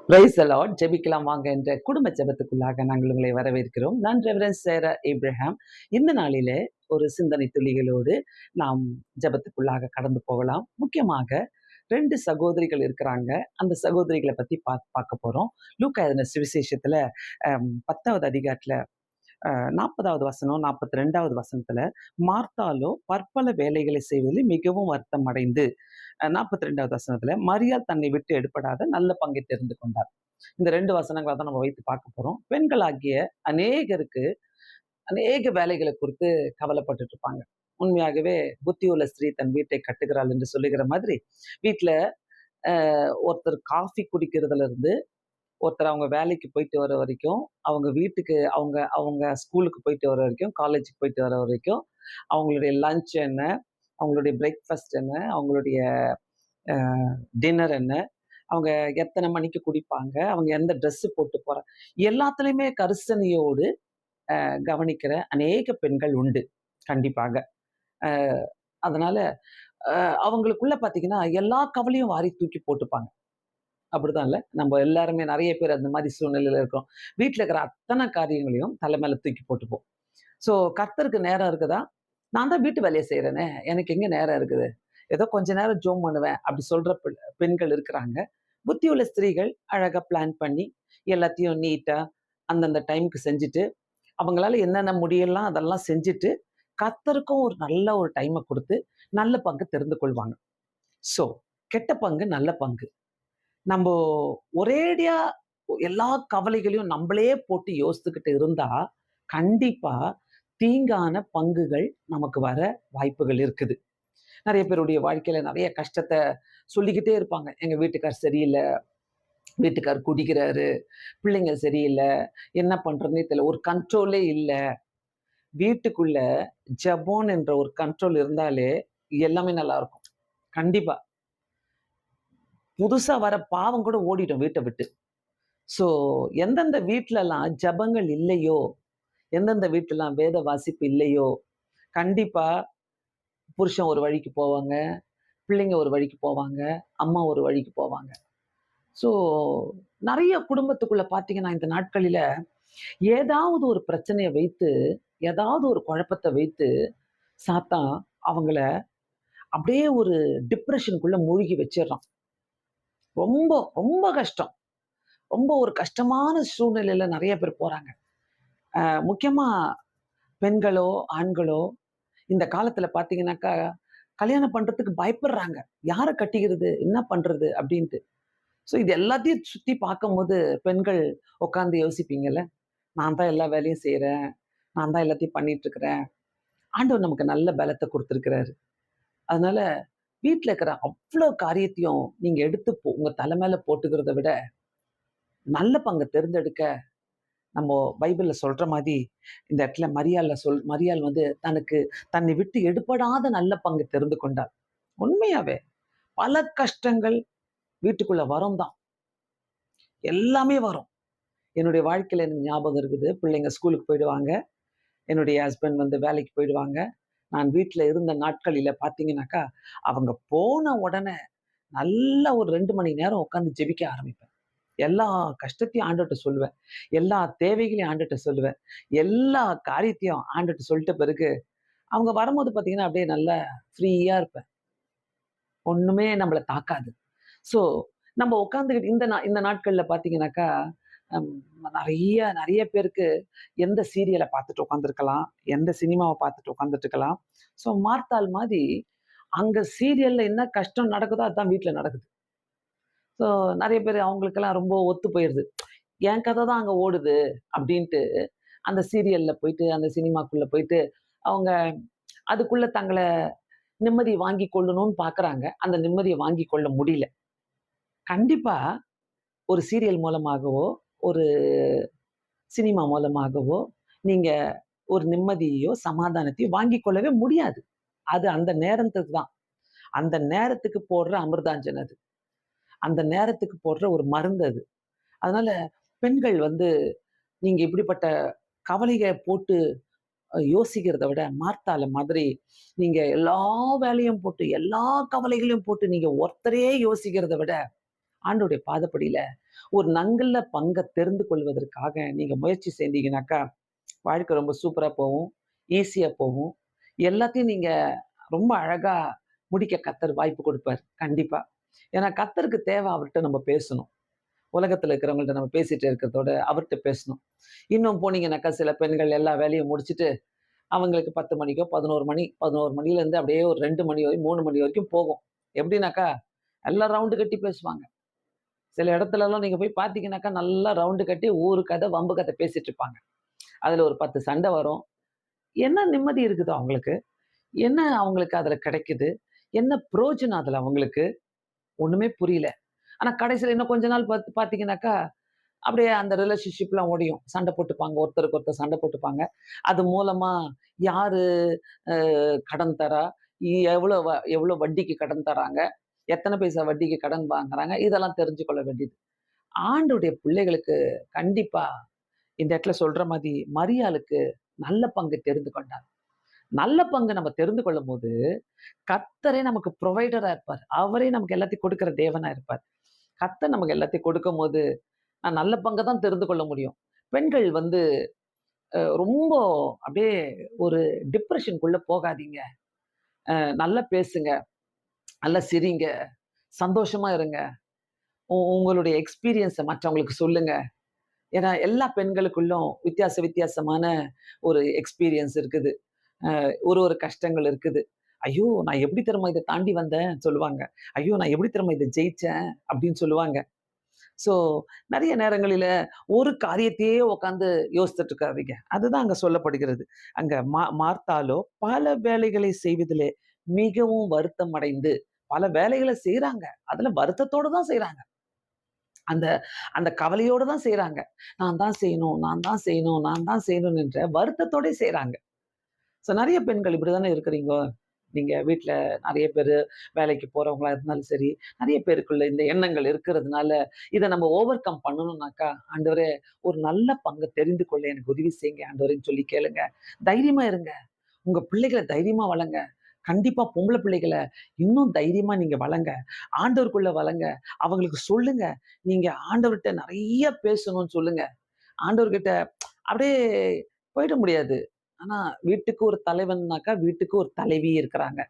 Praise the Lord. ஜெபிக்கலாம் வாங்க என்ற குடும்ப ஜெபத்துக்குள்ளாக நாங்கள் உங்களை வரவேற்கிறோம். நான் ரெவரண்ட் சேரா ஏப்ரஹாம். இந்த நாளிலே ஒரு சிந்தனை துளிகளோடு நாம் ஜெபத்துக்குள்ளாக கடந்து போகலாம். முக்கியமாக 2 சகோதரிகள் இருக்கிறாங்க. அந்த சகோதரிகளை பத்தி பார்க்க போறோம். லூக்கா எழுதின சுவிசேஷத்துல 10வது அதிகாரத்துல 40வது வசனம் 42வது வசனத்துல, மார்த்தாலோ பற்பல வேலைகளை செய்வதில் மிகவும் வருத்தம் அடைந்து, 42வது வசனத்துல, மரியாள் தன்னை விட்டு எடுபடாத நல்ல பங்கை தெரிந்து கொண்டார். இந்த 2 வசனங்களை தான் நம்ம வைத்து பார்க்க போறோம். பெண்களாகிய அநேகருக்கு அநேக வேலைகளை குறித்து கவலைப்பட்டுட்டு இருப்பாங்க. உண்மையாகவே புத்தியுள்ள ஸ்திரீ தன் வீட்டை கட்டுகிறாள் என்று சொல்லுகிற மாதிரி, வீட்டுல ஒருத்தர் காஃபி குடிக்கிறதுல இருந்து, ஒருத்தர் அவங்க வேலைக்கு போயிட்டு வர வரைக்கும், அவங்க வீட்டுக்கு அவங்க அவங்க ஸ்கூலுக்கு போயிட்டு வர வரைக்கும், காலேஜுக்கு போயிட்டு வர வரைக்கும், அவங்களுடைய லஞ்ச் என்ன, அவங்களுடைய பிரேக்ஃபாஸ்ட் என்ன, அவங்களுடைய டின்னர் என்ன, அவங்க எத்தனை மணிக்கு குடிப்பாங்க, அவங்க எந்த ட்ரெஸ்ஸு போட்டு போறாங்க, எல்லாத்துலயுமே கரிசனையோடு கவனிக்கிற அநேக பெண்கள் உண்டு. கண்டிப்பாக. அதனால அவங்களுக்குள்ள பார்த்தீங்கன்னா, எல்லா கவலையும் வாரி தூக்கி போட்டுப்பாங்க. அப்படிதான் இல்ல? நம்ம எல்லாருமே நெறைய பேர் அந்த மாரி சூழ்நிலையில இருக்கோம். வீட்ல இருக்கிற அத்தனை காரியங்களையும் தலை மேல தூக்கி போட்டுப்போம். ஸோ கர்த்தருக்கு நேரம் இருக்குதா? நான் தான் வீட்டு வேலைய செய்றேனே, எனக்கு எங்க நேரம் இருக்குது? ஏதோ கொஞ்ச நேரம் ஜோம் பண்ணுவேன். அப்படி சொல்ற பெண்கள் இருக்கிறாங்க. புத்தியுள்ள ஸ்திரீகள் அழகா பிளான் பண்ணி, எல்லாத்தையும் நீட்டா அந்தந்த டைம்க்கு செஞ்சுட்டு, அவங்களால என்னென்ன முடியலாம் அதெல்லாம் செஞ்சுட்டு, கர்த்தருக்கும் ஒரு நல்ல ஒரு டைம குடுத்து, நல்ல பங்கு தெரிந்து கொள்வாங்க. ஸோ கெட்ட பங்கு, நல்ல பங்கு. நம்போ ஒரேடியா எல்லா கவலைகளையும் நம்பளே போட்டு யோசித்துக்கிட்டு இருந்தா, கண்டிப்பா தீங்கான பங்குகள் நமக்கு வர வாய்ப்புகள் இருக்குது. நெறைய பேருடைய வாழ்க்கையில நெறைய கஷ்டத்த சொல்லிக்கிட்டே இருப்பாங்க. எங்க வீட்டுக்கார் சரியில்ல, வீட்டுக்கார் குடிக்கிறாரு, பிள்ளைங்க சரியில்ல, என்ன பண்றதுன்னே தெரியல. ஒரு கண்ட்ரோலே இல்ல. வீட்டுக்குள்ள ஜெபம் என்ற ஒரு கண்ட்ரோல் இருந்தாலே எல்லாமே நல்லா இருக்கும். கண்டிப்பா. புதுசா வர பாவம் கூட ஓடிடும் வீட்ட விட்டு. ஸோ எந்தெந்த வீட்லலாம் ஜெபங்கள் இல்லையோ, எந்தெந்த வீட்லலாம் வேத வாசிப்பு இல்லையோ, கண்டிப்பா புருஷன் ஒரு வழிக்கு போவாங்க, பிள்ளைங்க ஒரு வழிக்கு போவாங்க, அம்மா ஒரு வழிக்கு போவாங்க. ஸோ நெறைய குடும்பத்துக்குள்ள பார்த்தீங்கன்னா, இந்த நாட்களில ஏதாவது ஒரு பிரச்சனைய வைத்து, ஏதாவது ஒரு குழப்பத்த வைத்து, சாத்தான் அவங்கள அப்படியே ஒரு டிப்ரஷனுக்குள்ள மூழ்கி வச்சிர்றான். ரொம்ப, ரொம்ப கஷ்டம். ரொம்ப ஒரு கஷ்டமான சூழ்நிலையில நெறைய பேர் போறாங்க. முக்கியமா பெண்களோ, ஆண்களோ இந்த காலத்துல பார்த்தீங்கன்னாக்கா, கல்யாணம் பண்றதுக்கு பயப்படுறாங்க. யார கட்டிக்கிறது? என்ன பண்றது? அப்படின்ட்டு. ஸோ இது எல்லாத்தையும் சுத்தி பார்க்கும்போது, பெண்கள் உட்கார்ந்து யோசிப்பீங்கல்ல, நான் தான் எல்லா வேலையும் செய்றேன். நான் தான் எல்லாத்தையும் பண்ணிட்டு இருக்கிறேன். ஆண்டவர் நமக்கு நல்ல பலத்த குடுத்திருக்கிறாரு. அதனால வீட்ல இருக்கிற அவ்ளோ காரியத்தையும் நீங்க எடுத்து உங்க தல மேல போட்டுக்கிறத விட, நல்ல பங்க தேர்ந்தெடுக்க நம்ம பைபிள்ல சொல்ற மாரி, இந்த இடத்துல மரியாள் வந்து தனக்கு தன்னை விட்டு எடுபடாத நல்ல பங்கு தெரிந்து கொண்டாள். உண்மையாவே பல கஷ்டங்கள் வீட்டுக்குள்ள வரும் தான். எல்லாமே வரும். என்னுடைய வாழ்க்கையில எனக்கு ஞாபகம் இருக்குது. பிள்ளைங்க ஸ்கூலுக்கு போயிடுவாங்க. என்னுடைய ஹஸ்பண்ட் வந்து வேலைக்கு போயிடுவாங்க. நான் வீட்ல இருந்த நாட்களில பார்த்தீங்கன்னாக்கா, அவங்க போன உடனே நல்லா ஒரு 2 மணி நேரம் உட்கார்ந்து ஜெபிக்க ஆரம்பிப்பேன். எல்லா கஷ்டத்தையும் ஆண்டவர்ட்ட சொல்லுவேன். எல்லா தேவைகளையும் ஆண்டவர்ட்ட சொல்லுவேன். எல்லா காரியத்தையும் ஆண்டவர்ட்ட சொல்லிட்ட பிறகு, அவங்க வரும்போது பார்த்தீங்கன்னா, அப்படியே நல்லா ஃப்ரீயா இருப்பேன். ஒண்ணுமே நம்மள தாக்காது. ஸோ நம்ம உட்கார்ந்துகிட்டு இந்த நாட்கள்ல பார்த்தீங்கன்னாக்கா, அம் நெறைய நெறைய பேருக்கு எந்த சீரியல பார்த்துட்டு உட்கார்ந்திருக்கலாம். எந்த சினிமாவ பார்த்துட்டு உட்கார்ந்துட்டு இருக்கலாம். ஸோ மார்த்தாள் மாரி, அங்க சீரியல்ல என்ன கஷ்டம் நடக்குதோ, அதான் வீட்ல நடக்குது. ஸோ நெறைய பேரு அவங்களுக்கெல்லாம் ரொம்ப ஒத்து போயிருது. என் கதை தான் அங்க ஓடுது அப்டின்ட்டு, அந்த சீரியல்ல போயிட்டு, அந்த சினிமாக்குள்ள போயிட்டு, அவங்க அதுக்குள்ள தங்கள நிம்மதி வாங்கிக் கொள்ளணும்னு பார்க்குறாங்க. அந்த நிம்மதிய வாங்கிக் கொள்ள முடியல. கண்டிப்பா ஒரு சீரியல் மூலமாகவோ, ஒரு சினிமா மூலமாகவோ, நீங்க ஒரு நிம்மதியையோ, சமாதானத்தையோ வாங்கிக் கொள்ளவே முடியாது. அது அந்த நேரத்துக்கு தான். அந்த நேரத்துக்கு போடுற அமிர்தாஞ்சன் அது. அந்த நேரத்துக்கு போடுற ஒரு மருந்து அது. அதனால பெண்கள் வந்து நீங்க இப்படிப்பட்ட கவலைக போட்டு யோசிக்கிறத விட, மார்த்தால மாதிரி நீங்க எல்லா வேலையும் போட்டு, எல்லா கவலைகளையும் போட்டு நீங்க ஒருத்தரே யோசிக்கிறத விட, ஆண்டவருடைய பாதப்படியில ஒரு நங்கல்ல பங்க தெரிந்து கொள்வதற்காக நீங்க முயற்சி செஞ்சீங்கன்னாக்கா, வாழ்க்கை ரொம்ப சூப்பரா போகும். ஈஸியா போகும். எல்லாத்தையும் நீங்க ரொம்ப அழகா முடிக்க கர்த்தர் வாய்ப்பு குடுப்பார். கண்டிப்பா. ஏன்னா கர்த்தருக்கு தேவை அவர்ட்ட நம்ம பேசணும். உலகத்துல இருக்கிறவங்கள்ட்ட நம்ம பேசிட்டு இருக்கிறதோட, அவர்ட்ட பேசணும். இன்னும் போனீங்கன்னாக்கா, சில பெண்கள் எல்லா வேலையும் முடிச்சுட்டு, அவங்களுக்கு 10 மணிக்கோ, 11 மணி, 11 மணிலேருந்து அப்படியே ஒரு 2 மணி வரை, 3 மணி வரைக்கும் போகும். எப்படின்னாக்கா, எல்லாம் ரவுண்டு கட்டி பேசுவாங்க. சில இடத்துலலாம் நீங்க போய் பார்த்தீங்கன்னாக்கா, நல்லா ரவுண்டு கட்டி ஊரு கதை, வம்பு கதை பேசிட்டு இருப்பாங்க. அதுல ஒரு 10 சண்டை வரும். என்ன நிம்மதி இருக்குது அவங்களுக்கு? என்ன அவங்களுக்கு அதுல கிடைக்குது? என்ன பிரயோஜனம் அதுல அவங்களுக்கு? ஒண்ணுமே புரியல. ஆனா கடைசியில இன்னும் கொஞ்ச நாள் பார்த்தீங்கன்னாக்கா, அப்படியே அந்த ரிலேஷன்ஷிப்லாம் ஓடியும். சண்டை போட்டுப்பாங்க. ஒருத்தருக்கு ஒருத்தர் சண்டை போட்டுப்பாங்க. அது மூலமா யாரு அ கடன் தர்றா? எவ்வளோ வட்டிக்கு கடன் தர்றாங்க? எத்தன பைசா வட்டிக்கு கடன் வாங்குறாங்க? இதெல்லாம் தெரிஞ்சு கொள்ள வேண்டியது. ஆண்டவருடைய பிள்ளைகளுக்கு கண்டிப்பா இந்த இடத்துல சொல்ற மாரி மரியாளுக்கு நல்ல பங்கு தெரிந்து கொண்டார். நல்ல பங்கு நம்ம தெரிந்து கொள்ளும்போது, கர்த்தரே நமக்கு புரொவைடரா இருப்பார். அவரே நமக்கு எல்லாத்தையும் கொடுக்கிற தேவனா இருப்பார். கர்த்தர் நமக்கு எல்லாத்தையும் கொடுக்கும்போது, நான் நல்ல பங்க தான் தெரிந்து கொள்ள முடியும். பெண்கள் வந்து ரொம்ப அப்படியே ஒரு டிப்ரஷனுக்குள்ள போகாதீங்க. நல்லா பேசுங்க, நல்லா சிரிங்க, சந்தோஷமா இருங்க. உங்களுடைய எக்ஸ்பீரியன்ஸ மற்றவங்களுக்கு சொல்லுங்க. ஏன்னா எல்லா பெண்களுக்குள்ளும் வித்தியாசமான ஒரு எக்ஸ்பீரியன்ஸ் இருக்குது. ஒரு ஒரு கஷ்டங்கள் இருக்குது. "ஐயோ! நான் எப்படி தெரியுமா இத தாண்டி வந்தேன்" சொல்லுவாங்க. "ஐயோ! நான் எப்படி தெரியுமா இத ஜெயிச்சேன்" அப்படின்னு சொல்லுவாங்க. ஸோ நெறைய நேரங்களில ஒரு காரியத்தையே உட்கார்ந்து யோசித்துட்டு இருக்காதீங்க. அதுதான் அங்க சொல்லப்படுகிறது. அங்க மார்த்தாளோ பல வேலைகளை செய்வதிலே மிகவும் வருத்தம் அடைந்து, பல வேலைகள செய்றாங்க. அதுல வருத்தத்தோட தான் செய்றாங்க. அந்த அந்த கவலையோட தான் செய்றாங்க. நான் தான் செய்யணும், நான் தான் செய்யணும், நான் தான் செய்யணும் என்ற வருத்தத்தோட செய்றாங்க. ஸோ நெறைய பெண்கள் இப்படித்தானே இருக்கிறீங்க. நீங்க வீட்ல நெறைய பேரு வேலைக்கு போறவங்களா இருந்தாலும் சரி, நெறைய பேருக்குள்ள இந்த எண்ணங்கள் இருக்கிறதுனால, இத நம்ம ஓவர் கம் பண்ணணும்னாக்கா, ஆண்டவரே ஒரு நல்ல பங்க தெரிந்து கொள்ள எனக்கு உதவி செய்யுங்க ஆண்டவரேன்னு சொல்லி கேளுங்க. தைரியமா இருங்க. உங்க பிள்ளைகள தைரியமா வளங்க. கண்டிப்பா பொம்பள பிள்ளைகள இன்னும் தைரியமா நீங்க வளங்க. ஆண்டவருக்குள்ள வளங்க. அவங்களுக்கு சொல்லுங்க. நீங்க ஆண்டவர்ட்ட நெறைய பேசணும்னு சொல்லுங்க. ஆண்டவர்கிட்ட அப்படியே போயிட முடியாது. ஆனா, வீட்டுக்கு ஒரு தலைவன்னாக்கா, வீட்டுக்கு ஒரு தலைவி இருக்கிறாங்க.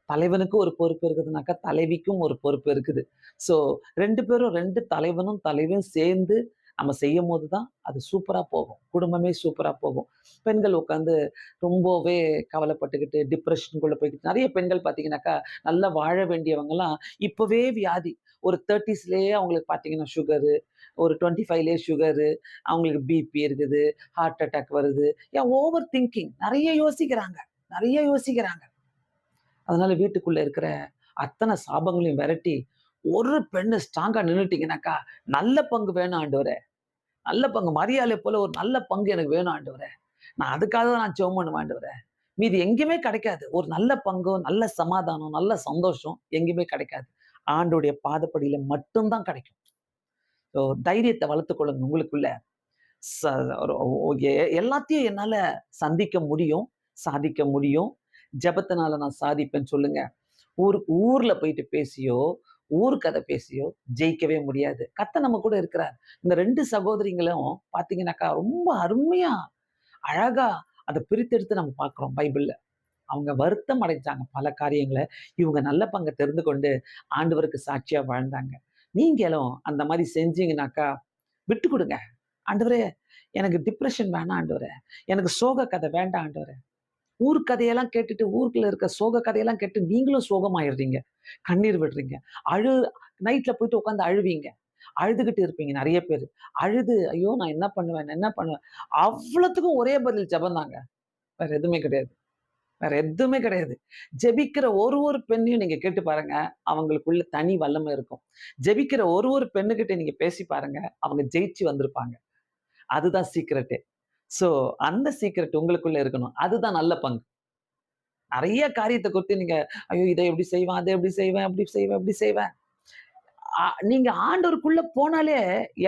தலைவனுக்கு ஒரு பொறுப்பு இருக்குதுனாக்கா, தலைவிக்கும் ஒரு பொறுப்பு இருக்குது. ஸோ 2 பேரும் 2 தலைவனும், தலைவியும் சேர்ந்து நம்ம செய்யும்போது தான் அது சூப்பரா போகும். குடும்பமே சூப்பரா போகும். பெண்கள் உட்கார்ந்து ரொம்பவே கவலைப்பட்டுக்கிட்டு, டிப்ரஷனுக்குள்ள போய்க்கிட்டு நெறைய பெண்கள் பார்த்தீங்கன்னாக்கா, நல்லா வாழ வேண்டியவங்கலாம் இப்பவே வியாதி. ஒரு 30ஸ்லயே அவங்களுக்கு பார்த்தீங்கன்னா சுகரு, ஒரு 25லயே சுகரு, அவங்களுக்கு பிபி இருக்குது, ஹார்ட் அட்டாக் வருது. ஏன் ஓவர் திங்கிங் நெறைய யோசிக்கிறாங்க. நெறைய யோசிக்கிறாங்க. அதனால வீட்டுக்குள்ள இருக்கிற அத்தன சாபங்களையும் விரட்டி, ஒரு பெண்ணு ஸ்ட்ராங்கா நின்னுட்டீங்கன்னாக்கா, நல்ல பங்கு வேணும் ஆண்டவரே. நல்ல பங்கு மரியாளைப் போல ஒரு நல்ல பங்கு எனக்கு வேணும் ஆண்டவரே. நான் அதுக்காக தான் நான் ஜெபம் பண்ணுவேன் ஆண்டவரே. மீதி எங்கேயுமே கிடைக்காது. ஒரு நல்ல பங்கோ, நல்ல சமாதானம், நல்ல சந்தோஷம் எங்கேயுமே கிடைக்காது. ஆண்டவருடைய பாதப்படியில மட்டும் தான் கிடைக்கும். ஸோ தைரியத்த வளர்த்துக் கொள்ளுங்க உங்களுக்குள்ள. ச ஒரு ஒ எ எல்லாத்தையும் என்னால சந்திக்க முடியும், சாதிக்க முடியும். ஜெபத்தினால நான் சாதிப்பேன்னு சொல்லுங்க. ஊர்ல போயிட்டு பேசியோ, ஊர் கதை பேசியோ ஜெயிக்கவே முடியாது. கர்த்தர் நம்ம கூட இருக்கிறார். இந்த 2 சகோதரிங்களும் பார்த்தீங்கன்னாக்கா, ரொம்ப அருமையா, அழகா அத பிரித்தெடுத்து நம்ம பார்க்கிறோம் பைபிள்ல. அவங்க வருத்தம் அடைஞ்சாங்க பல காரியங்கள. இவங்க நல்ல பங்க தெரிந்து கொண்டு ஆண்டவருக்கு சாட்சியா வாழ்ந்தாங்க. நீங்களும் அந்த மாரி செஞ்சீங்கன்னாக்கா, விட்டு குடுங்க. ஆண்டவரே, எனக்கு டிப்ரஷன் வேணாம் ஆண்டவரே. எனக்கு சோக கதை வேண்டாம் ஆண்டவரே. ஊர் கதையெல்லாம் கேட்டுட்டு, ஊருக்குள்ள இருக்க சோக கதையெல்லாம் கேட்டு நீங்களும் சோகமாயிடுறீங்க. கண்ணீர் விடுறீங்க. அழு நைட்ல போயிட்டு உட்கார்ந்து அழுவீங்க. அழுதுகிட்டு இருப்பீங்க நெறைய பேரு. அழுது, ஐயோ! நான் என்ன பண்ணுவேன்? நான் என்ன பண்ணுவேன்? அவ்வளத்துக்கும் ஒரே பதில் ஜெபம் தாங்க. வேற எதுவுமே கிடையாது. வேற எதுவுமே கிடையாது. ஜெபிக்கிற ஒரு ஒரு பெண்ணையும் நீங்க கேட்டு பாருங்க. அவங்களுக்குள்ள தனி வல்லமை இருக்கும். ஜெபிக்கிற ஒரு ஒரு பெண்ணுகிட்ட நீங்க பேசி பாருங்க. அவங்க ஜெயிச்சு வந்திருப்பாங்க. அதுதான் சீக்ரெட்டே. ஸோ அந்த சீக்ரெட் உங்களுக்குள்ள இருக்கணும். அதுதான் நல்ல பங்கு. நெறைய காரியத்த குறித்து நீங்க, ஐயோ! இத எப்படி செய்வேன், அத எப்படி செய்வேன், அப்படி செய்வேன், இப்படி செய்வேன். நீங்க ஆண்டவருக்குள்ள போனாலே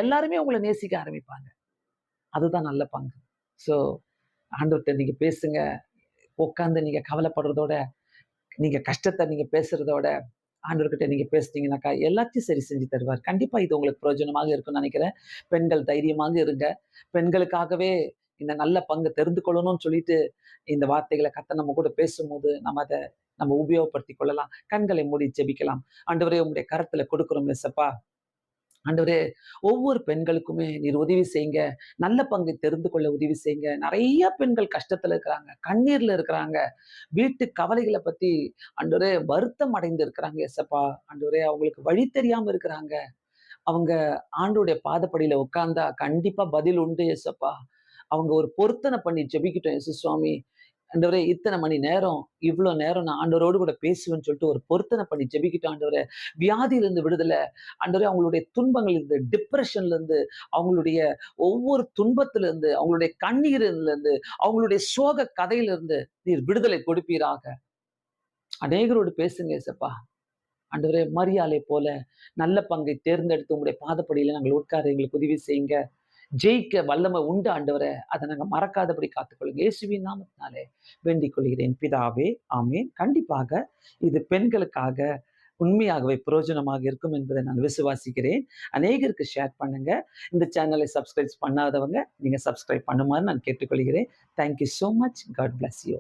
எல்லாருமே உங்கள நேசிக்க ஆரம்பிப்பாங்க. அதுதான் நல்ல பங்கு. ஸோ ஆண்டவர்ட்ட நீங்க பேசுங்க. உட்கார்ந்து நீங்க கவலைப்படுறதோட, நீங்க கஷ்டத்த நீங்க பேசுறதோட, ஆண்டவர்கிட்ட நீங்க பேசுனீங்கன்னாக்கா, எல்லாத்தையும் சரி செஞ்சு தருவார். கண்டிப்பா இது உங்களுக்கு பிரயோஜனமாக இருக்கும்னு நெனைக்கிறேன். பெண்கள் தைரியமாக இருங்க. பெண்களுக்காகவே இந்த நல்ல பங்கு தெரிந்து கொள்ளணும்னு சொல்லிட்டு, இந்த வார்த்தைகள கர்த்தர் நம்ம கூட பேசும்போது, நம்ம உபயோகப்படுத்திக் கொள்ளலாம். கண்களை மூடி ஜெபிக்கலாம். ஆண்டவரே உம்முடைய கரத்துல கொடுக்கிறோம் ஏசப்பா. ஆண்டவரே, ஒவ்வொரு பெண்களுக்குமே நீர் உதவி செய்யுங்க. நல்ல பங்கை தெரிந்து கொள்ள உதவி செய்யுங்க. நெறைய பெண்கள் கஷ்டத்துல இருக்கிறாங்க. கண்ணீர்ல இருக்கிறாங்க. வீட்டு கவலைகள பத்தி ஆண்டவரே வருத்தம் அடைந்து இருக்கிறாங்க ஏசப்பா. ஆண்டவரே அவங்களுக்கு வழி தெரியாம இருக்கிறாங்க. அவங்க ஆண்டவருடைய பாதப்படியில உட்கார்ந்தா கண்டிப்பா பதில் உண்டு ஏசப்பா. அவங்க ஒரு பொருத்தனை பண்ணி ஜெபிக்கட்டும் இயேசு சுவாமி. ஆண்டவரே இத்தனை மணி நேரம், இவ்ளோ நேரம் நான் ஆண்டவரோடு கூட பேசுவேன்னு சொல்லிட்டு ஒரு பொருத்தனை பண்ணி ஜெபிக்கட்டும் ஆண்டவரே. வியாதியிலிருந்து விடுதலை, ஆண்டவரே அவங்களுடைய துன்பங்களிலிருந்து, டிப்ரஷன்லேருந்து, அவங்களுடைய ஒவ்வொரு துன்பத்திலிருந்து, அவங்களுடைய கண்ணீரிலிருந்து, அவங்களுடைய சோக கதையிலிருந்து நீர் விடுதலை கொடுப்பீராக. அநேகரோடு பேசுங்க ஏசப்பா. ஆண்டவரே மரியாளை போல நல்ல பங்கை தேர்ந்தெடுத்து உங்களுடைய பாதப்படியில நாங்கள் உட்கார எங்களுக்கு உதவி செய்யுங்க. ஜெயிக்க வல்லமை உண்டு ஆண்டவரே. அத நாங்க மறக்காதபடி காத்துக்கொள்ளுங்க. இயேசுவின் நாமத்தினாலே வேண்டிக் கொள்கிறேன் பிதாவே. ஆமென். கண்டிப்பாக இது பெண்களுக்காக உண்மையாகவே பிரயோஜனமாக இருக்கும் என்பதை நான் விசுவாசிக்கிறேன். அநேகருக்கு ஷேர் பண்ணுங்க. இந்த சேனலை சப்ஸ்கிரைப் பண்ணாதவங்க, நீங்க சப்ஸ்கிரைப் பண்ணுமாறு நான் கேட்டுக்கொள்கிறேன். Thank you so much. God bless you.